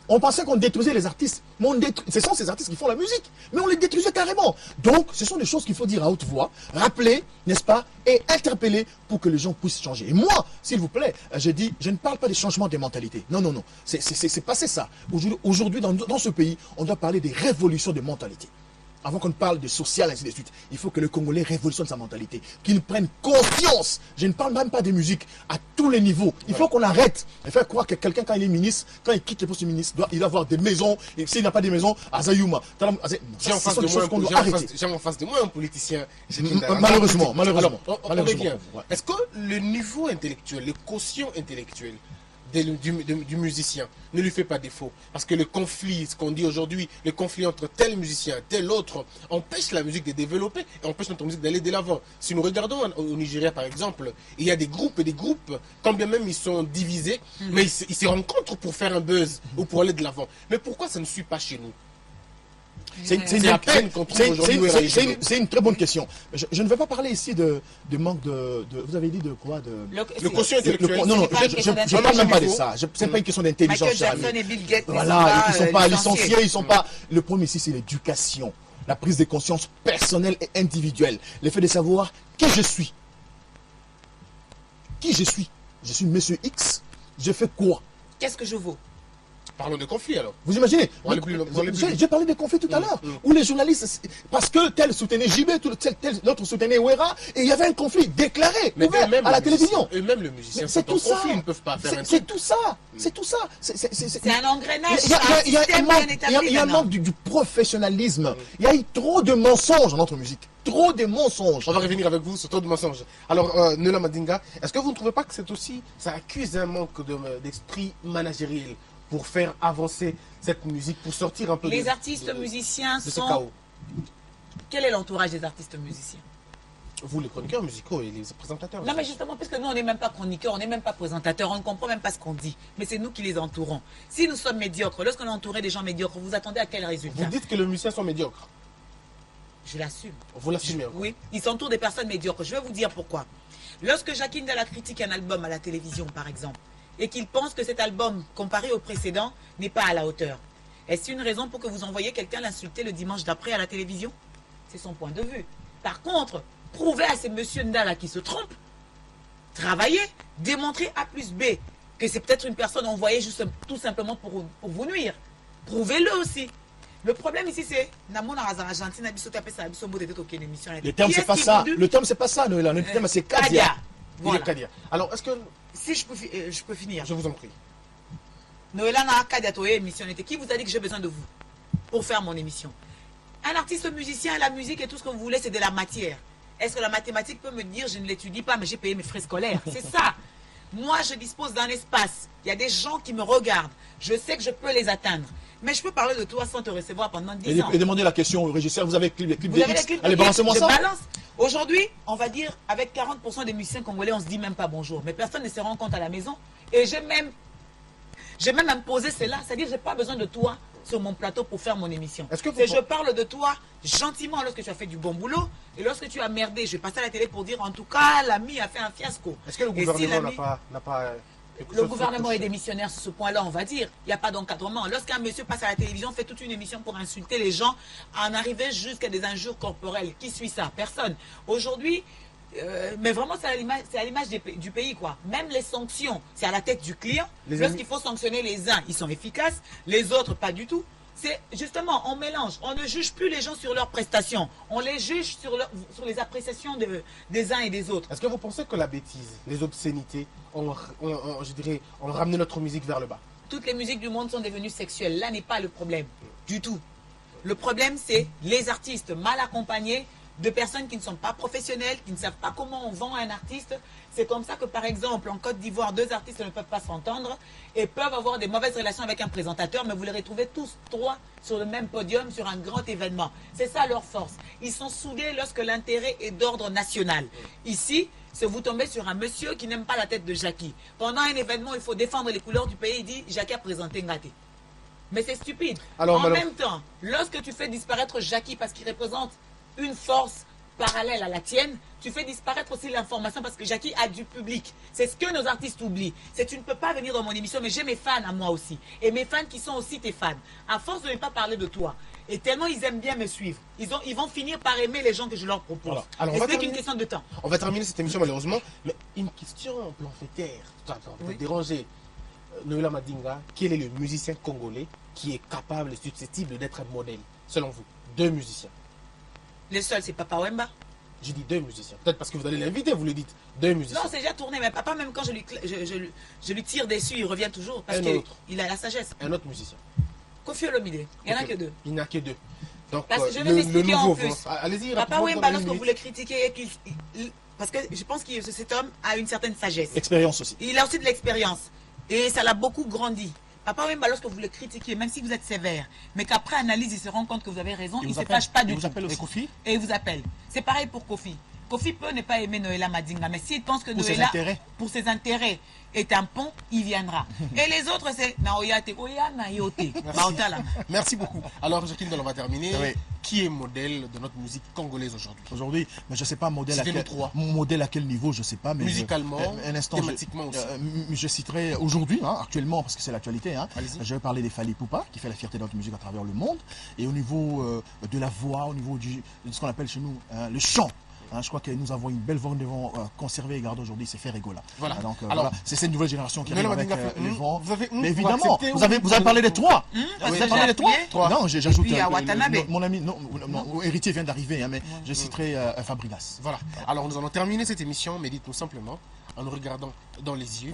On pensait qu'on détruisait les artistes. Mais ce sont ces artistes qui font la musique. Mais on les détruisait carrément. Donc, ce sont des choses qu'il faut dire à haute voix, rappeler, n'est-ce pas, et interpeller pour que les gens puissent changer. Et moi, s'il vous plaît, je dis, je ne parle pas des changements des mentalités. Non, non, non. C'est passé ça. Aujourd'hui, dans ce pays, on doit parler des révolutions de mentalités. Avant qu'on parle de social, ainsi de suite, il faut que le Congolais révolutionne sa mentalité, qu'il prenne conscience. Je ne parle même pas de musique à tous les niveaux. Il faut qu'on arrête de faire croire que quelqu'un, quand il est ministre, quand il quitte le poste de ministre, il doit avoir des maisons. Et s'il n'a pas de maisons, à Zayuma. J'ai en face de moi un politicien. Malheureusement. Alors, on revient. Est-ce que le niveau intellectuel, le quotient intellectuel du musicien ne lui fait pas défaut. Parce que le conflit, ce qu'on dit aujourd'hui, le conflit entre tel musicien et tel autre, empêche la musique de développer et empêche notre musique d'aller de l'avant. Si nous regardons au Nigeria, par exemple, il y a des groupes et des groupes, quand bien même ils sont divisés, mais ils se rencontrent pour faire un buzz ou pour aller de l'avant. Mais pourquoi ça ne suit pas chez nous? C'est une très bonne question. Je ne vais pas parler ici de manque de... Vous avez dit de quoi le quotient intellectuel. Non, je ne parle même pas de ça. Ce n'est pas une question d'intelligence. Michael Jackson et Bill Gates voilà, ils ne sont pas licenciés, ils sont pas... Le problème ici, c'est l'éducation. La prise de conscience personnelle et individuelle. Le fait de savoir qui je suis. Qui je suis. Je suis Monsieur X. Je fais quoi? Qu'est-ce que je vaux? Parlons de conflit alors. Vous imaginez? J'ai parlé des conflits tout à l'heure, où les journalistes, parce que tel soutenait JB, l'autre soutenait Ouera, et il y avait un conflit déclaré, ouvert à la télévision. Et même le musicien, c'est tout ça. Conflit, ils ne peuvent pas faire un c'est tout ça. C'est tout ça. C'est un engrenage. Il y a un manque du professionnalisme. Il y a eu trop de mensonges dans notre musique. Trop de mensonges. On va revenir avec vous sur trop de mensonges. Alors, Noéla Madinga, est-ce que vous ne trouvez pas que c'est aussi, ça accuse un manque d'esprit managériel pour faire avancer cette musique, pour sortir un peu les artistes musiciens de ce sont... chaos? Quel est l'entourage des artistes musiciens? Vous, les chroniqueurs musicaux et les présentateurs. Non, mais justement, puisque nous, on n'est même pas chroniqueurs, on n'est même pas présentateurs, on ne comprend même pas ce qu'on dit. Mais c'est nous qui les entourons. Si nous sommes médiocres, lorsqu'on est entouré des gens médiocres, vous attendez à quel résultat? Vous dites que les musiciens sont médiocres. Je l'assume. Vous l'assumez? Oui, ils s'entourent des personnes médiocres. Je vais vous dire pourquoi. Lorsque Jackie Ndala critique un album à la télévision, par exemple, et qu'il pense que cet album, comparé au précédent, n'est pas à la hauteur, est-ce une raison pour que vous envoyiez quelqu'un l'insulter le dimanche d'après à la télévision? C'est son point de vue. Par contre, prouvez à ces monsieur Ndala qui se trompe, travaillez, démontrez A plus B que c'est peut-être une personne envoyée juste, tout simplement pour vous nuire. Prouvez-le aussi. Le problème ici, c'est le terme, c'est pas ça. Le terme, c'est pas ça, Noéla. Le terme, c'est Kadia. Voilà. Alors, est-ce que... Si je peux finir. Je vous en prie. Noéla n'a Kadia Toye émission. Qui vous a dit que j'ai besoin de vous pour faire mon émission? Un artiste musicien, la musique et tout ce que vous voulez, c'est de la matière. Est-ce que la mathématique peut me dire, je ne l'étudie pas, mais j'ai payé mes frais scolaires? C'est ça. Moi, je dispose d'un espace. Il y a des gens qui me regardent. Je sais que je peux les atteindre. Mais je peux parler de toi sans te recevoir pendant 10 ans. Et demander la question au régisseur, vous avez les clips vous avez les clips. Allez, balancez-moi ça. Balance. Aujourd'hui, on va dire, avec 40% des musiciens congolais, on se dit même pas bonjour. Mais personne ne se rend compte à la maison. Et j'ai même imposé cela. C'est-à-dire, je n'ai pas besoin de toi sur mon plateau pour faire mon émission. Je parle de toi gentiment lorsque tu as fait du bon boulot. Et lorsque tu as merdé, je vais passer à la télé pour dire, en tout cas, l'ami a fait un fiasco. Est-ce que le gouvernement n'a pas le gouvernement est démissionnaire sur ce point-là, on va dire. Il n'y a pas d'encadrement. Lorsqu'un monsieur passe à la télévision, fait toute une émission pour insulter les gens, en arriver jusqu'à des injures corporelles. Qui suit ça? Personne. Aujourd'hui, mais vraiment, c'est à l'image du pays, quoi. Même les sanctions, c'est à la tête du client. Lorsqu'il faut sanctionner les uns, ils sont efficaces. Les autres, pas du tout. C'est justement, on mélange. On ne juge plus les gens sur leurs prestations. On les juge sur les appréciations des uns et des autres. Est-ce que vous pensez que la bêtise, les obscénités, ont ramené notre musique vers le bas? Toutes les musiques du monde sont devenues sexuelles. Là n'est pas le problème. Du tout. Le problème, c'est les artistes mal accompagnés de personnes qui ne sont pas professionnelles, qui ne savent pas comment on vend un artiste. C'est comme ça que, par exemple, en Côte d'Ivoire, 2 artistes ne peuvent pas s'entendre et peuvent avoir des mauvaises relations avec un présentateur, mais vous les retrouvez tous 3 sur le même podium, sur un grand événement. C'est ça leur force. Ils sont soudés lorsque l'intérêt est d'ordre national. Ici, c'est vous tombez sur un monsieur qui n'aime pas la tête de Jackie. Pendant un événement, il faut défendre les couleurs du pays. Il dit, Jackie a présenté Ngaté. Mais c'est stupide. En même temps, lorsque tu fais disparaître Jackie parce qu'il représente une force parallèle à la tienne, tu fais disparaître aussi l'information parce que Jackie a du public. C'est ce que nos artistes oublient. C'est tu ne peux pas venir dans mon émission, mais j'ai mes fans à moi aussi. Et mes fans qui sont aussi tes fans. À force de ne pas parler de toi, et tellement ils aiment bien me suivre, ils vont finir par aimer les gens que je leur propose. Alors, et c'est qu'une question de temps. On va terminer cette émission malheureusement, mais une question planétaire, peut déranger. Noéla Madinga, quel est le musicien congolais qui est capable et susceptible d'être un modèle, selon vous? 2 musiciens. Le seul, c'est Papa Wemba. J'ai dit 2 musiciens. Peut-être parce que vous allez l'inviter, vous le dites. 2 musiciens. Non, c'est déjà tourné. Mais papa, même quand je lui tire dessus, il revient toujours. Parce qu'il a la sagesse. Un autre musicien. Kofi Olomide. Il n'y en a que 2. Il n'y en a que 2. Donc, parce que je vais m'expliquer en plus. Allez-y, Papa Wemba, lorsque vous le critiquez, parce que je pense que cet homme a une certaine sagesse. Expérience aussi. Il a aussi de l'expérience. Et ça l'a beaucoup grandi. Papa Wemba, lorsque vous le critiquez, même si vous êtes sévère, mais qu'après analyse, il se rend compte que vous avez raison, il ne se fâche pas du tout. Et Kofi? Et il vous appelle. C'est pareil pour Kofi. Kofi peut ne pas aimer Noëlla Madinga, mais s'il pense que Noëlla, pour ses intérêts, est un pont, il viendra. Et les autres, c'est Naoyate, Oyana Yote. Merci beaucoup. Alors, Jacqueline, on va terminer. Oui. Qui est modèle de notre musique congolaise aujourd'hui? Aujourd'hui, mais je ne sais pas modèle à quel niveau, je ne sais pas. Mais musicalement, un instant, thématiquement aussi. Je citerai aujourd'hui, actuellement, parce que c'est l'actualité, je vais parler des Fally Ipupa, qui fait la fierté de notre musique à travers le monde. Et au niveau de la voix, au niveau de ce qu'on appelle chez nous le chant. Je crois que nous avons une belle voix, nous devons conserver et garder aujourd'hui, c'est Ferregola. Voilà. Donc, voilà. C'est cette nouvelle génération qui arrive avec les vents. Mais évidemment, vous avez parlé des trois. Vous avez parlé des trois. Non, j'ajoute mon ami, non, héritier vient d'arriver, mais je citerai Fabregas. Voilà. Alors nous allons terminer cette émission, mais dites-nous simplement, en nous regardant dans les yeux,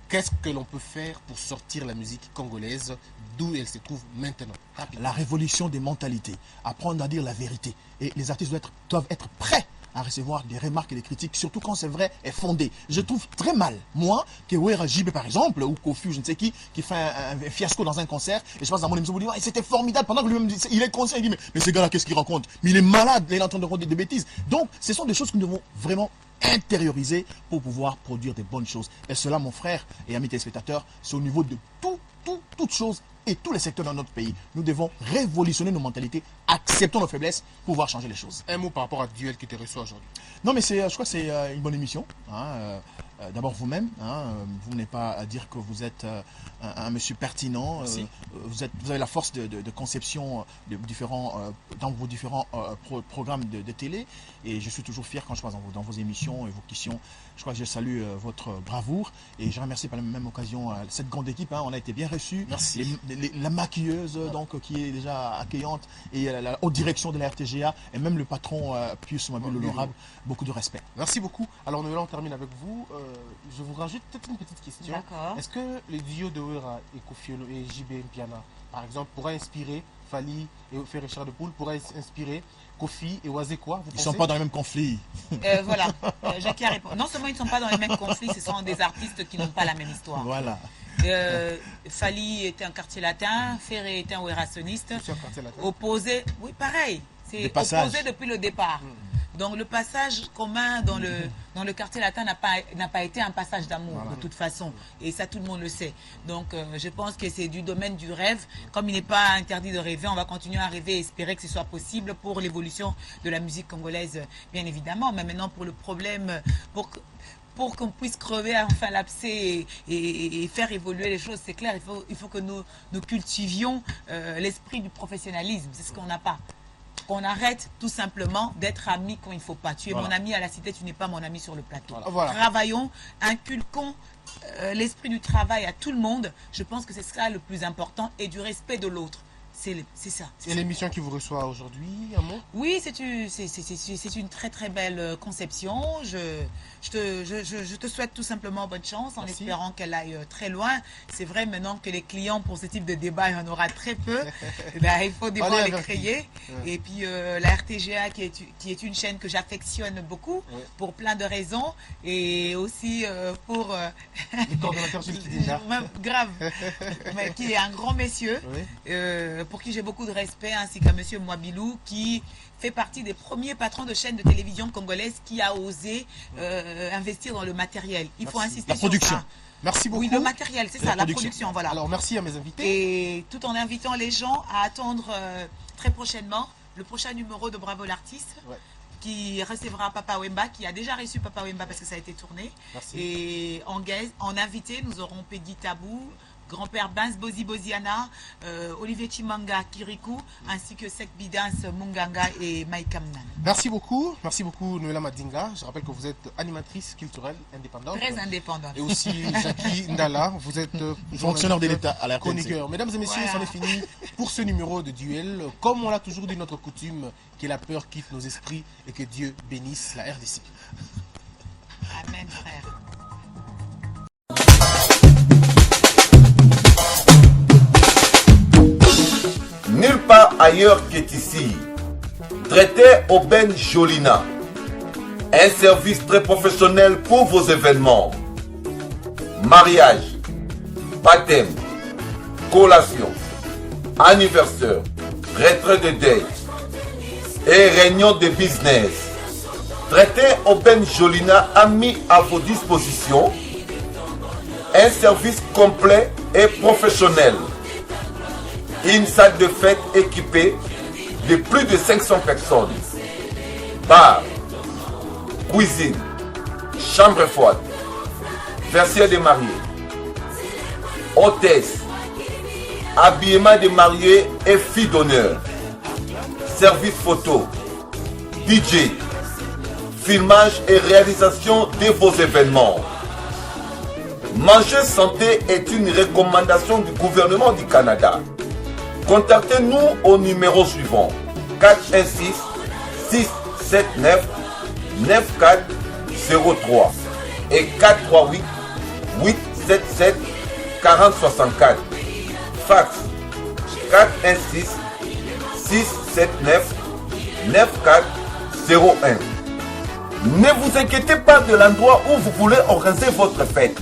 qu'est-ce que l'on peut faire pour sortir la musique congolaise d'où elle se trouve maintenant? La révolution des mentalités, apprendre à dire la vérité. Et les artistes doivent être prêts à recevoir des remarques et des critiques, surtout quand c'est vrai et fondé. Je trouve très mal, moi, que Wera Jibé, par exemple, ou Kofi, je ne sais qui fait un fiasco dans un concert, et je passe dans mon émission, vous dites, c'était formidable, pendant que lui-même, il est conscient, il dit, mais ce gars-là, qu'est-ce qu'il raconte? Mais il est malade, il est en train de raconter des bêtises. Donc, ce sont des choses que nous devons vraiment intérioriser pour pouvoir produire des bonnes choses. Et cela, mon frère et amis téléspectateurs, c'est au niveau de toutes choses et tous les secteurs dans notre pays. Nous devons révolutionner nos mentalités, acceptons nos faiblesses pour pouvoir changer les choses. Un mot par rapport à Duel qui te reçoit aujourd'hui. Non, mais je crois que c'est une bonne émission. D'abord vous-même, vous n'êtes pas à dire que vous êtes un monsieur pertinent. Vous avez la force de conception dans vos différents programmes de télé. Et je suis toujours fier quand je passe dans vos émissions et vos questions. Je crois que je salue votre bravoure. Et je remercie par la même occasion cette grande équipe. On a été bien reçus. Merci. La maquilleuse donc, qui est déjà accueillante et la haute direction de la RTGA et même le patron Pius Mabul, l'honorable. Beaucoup de respect. Merci beaucoup. Alors nous on termine avec vous. Je vous rajoute peut-être une petite question. Est-ce que les duos de Wera et Kofi et JB Mpiana, par exemple, pourraient inspirer Fally et Fer Richard de Poule, pourraient inspirer Kofi et Wazekwa? Ils ne sont pas dans le même conflit. Voilà. Jackie a répondu. Non seulement ils ne sont pas dans le même conflit, ce sont des artistes qui n'ont pas la même histoire. Voilà. Fally était un quartier latin, Ferré était un werassoniste. Opposé, oui, pareil. C'est opposé depuis le départ. Donc le passage commun dans le quartier latin n'a pas été un passage d'amour de toute façon. Et ça, tout le monde le sait. Donc je pense que c'est du domaine du rêve. Comme il n'est pas interdit de rêver, on va continuer à rêver et espérer que ce soit possible pour l'évolution de la musique congolaise, bien évidemment. Mais maintenant, pour le problème, pour qu'on puisse crever enfin l'abcès et faire évoluer les choses, c'est clair, il faut que nous cultivions l'esprit du professionnalisme. C'est ce qu'on n'a pas. Qu'on arrête tout simplement d'être amis quand il ne faut pas. Tu es mon ami à la cité, tu n'es pas mon ami sur le plateau. Travaillons, inculquons l'esprit du travail à tout le monde. Je pense que c'est ça le plus important et du respect de l'autre. C'est ça. Et l'émission qui vous reçoit aujourd'hui, un mot? Oui, c'est une très très belle conception. Je te souhaite tout simplement bonne chance en espérant qu'elle aille très loin. C'est vrai maintenant que les clients pour ce type de débat, il y en aura très peu. Il faut devoir les créer. Et puis la RTGA qui est une chaîne que j'affectionne beaucoup pour plein de raisons. Et aussi pour... le coordonnateur Gilles qui déjà. Grave. Mais qui est un grand messieurs. Pour qui j'ai beaucoup de respect, ainsi qu'à monsieur Mwabilou, qui fait partie des premiers patrons de chaînes de télévision congolaises qui a osé investir dans le matériel. Il faut insister sur ça. Merci beaucoup. Oui, le matériel, c'est ça, la production, voilà. Alors, merci à mes invités. Et tout en invitant les gens à attendre très prochainement le prochain numéro de Bravo l'artiste. Qui recevra Papa Wemba, qui a déjà reçu Papa Wemba parce que ça a été tourné. Merci. Et en invité, nous aurons Peggy Tabou, grand-père Bins Bozi Boziana, Olivier Chimanga Kirikou, ainsi que Sek Bidans Munganga et Mike Kamnan. Merci beaucoup Noëlla Madinga. Je rappelle que vous êtes animatrice culturelle indépendante. Très indépendante. Et aussi Jackie Ndala, vous êtes fonctionnaire de l'État à la chroniqueur. Mesdames et messieurs, c'en est fini pour ce numéro de Duel. Comme on l'a toujours dit, notre coutume, que la peur quitte nos esprits et que Dieu bénisse la RDC. Amen, frère. Nulle part ailleurs qu'ici. Traité au Ben Jolina. Un service très professionnel pour vos événements. Mariage, baptême, collation, anniversaire, retrait de deuil et réunion de business. Traité Aubaine Jolina a mis à vos dispositions un service complet et professionnel. Une salle de fête équipée de plus de 500 personnes. Bar, cuisine, chambre froide, vestiaire de mariés, hôtesse, habillement de mariés et filles d'honneur, service photo, DJ, filmage et réalisation de vos événements. Manger santé est une recommandation du gouvernement du Canada. Contactez-nous au numéro suivant 416 679 9403 et 438 877 4064. Fax 416 679 9401. Ne vous inquiétez pas de l'endroit où vous voulez organiser votre fête.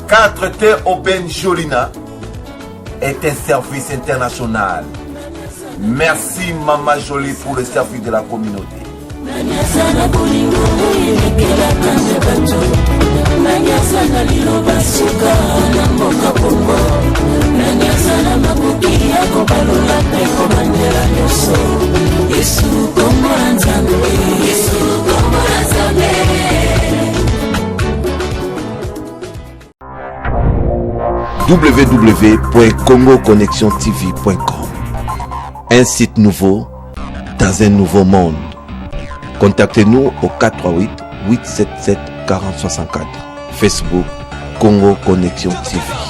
4T Aubaine Jolina est un service international. Merci Maman Jolie pour le service de la communauté. www.congoconnexiontv.com. Un site nouveau dans un nouveau monde. Contactez-nous au 438 877 4064. Facebook Congo Connexion TV.